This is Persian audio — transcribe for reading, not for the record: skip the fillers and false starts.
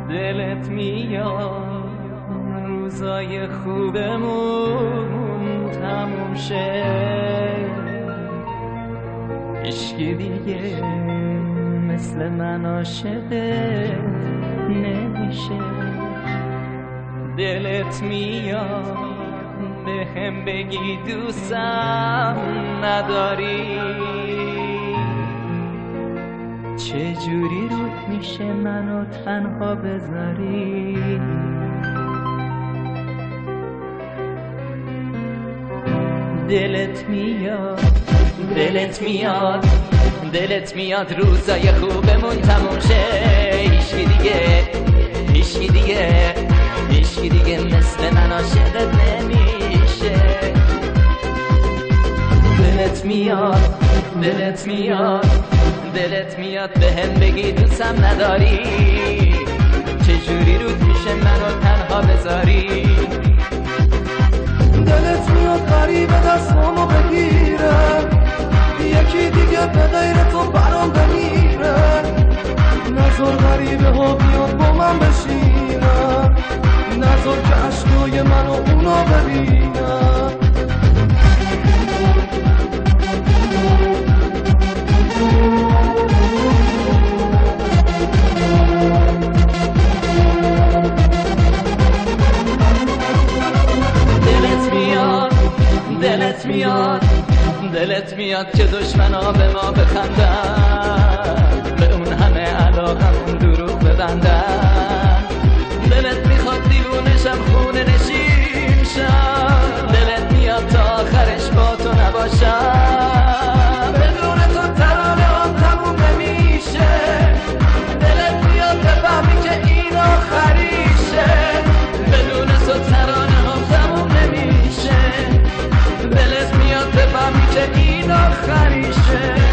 دلت میاد روزای خوبمون تموم شه، عشقی دیگه مثل من عاشقت نمیشه. دلت میاد به هم بگی دوستم نداری، چجوری روت میشه منو تنها بذاری؟ دلت میاد دلت میاد دلت میاد روزای خوبمون تموم شه، هیچکی دیگه مثل من عاشقت نمیشه. دلت میاد به هم بگی دوستم نداری، چجوری روت میشه منو تنها بذاری؟ دلت میاد غریبه دستامو بگیره، یکی دیگه به غیر تو برام بمیره. نذار غریبه ها بیاد با من بشینه، نذار که عشقای من و اونا ببینه. دلت میاد که دشمنا به ما بخندن، به اون همه علاقمون دروغ ببندن. دلت میخواد دیوونشم خونه نشین شم، دلت میاد تا آخرش با تو نباشم، بدون تو ترانه هم تموم نمیشه. دلت میاد بفهمی که این آخریشه، بدون تو ترانه هم تموم نمیشه. دلت میاد بفهمی که این آخریشه.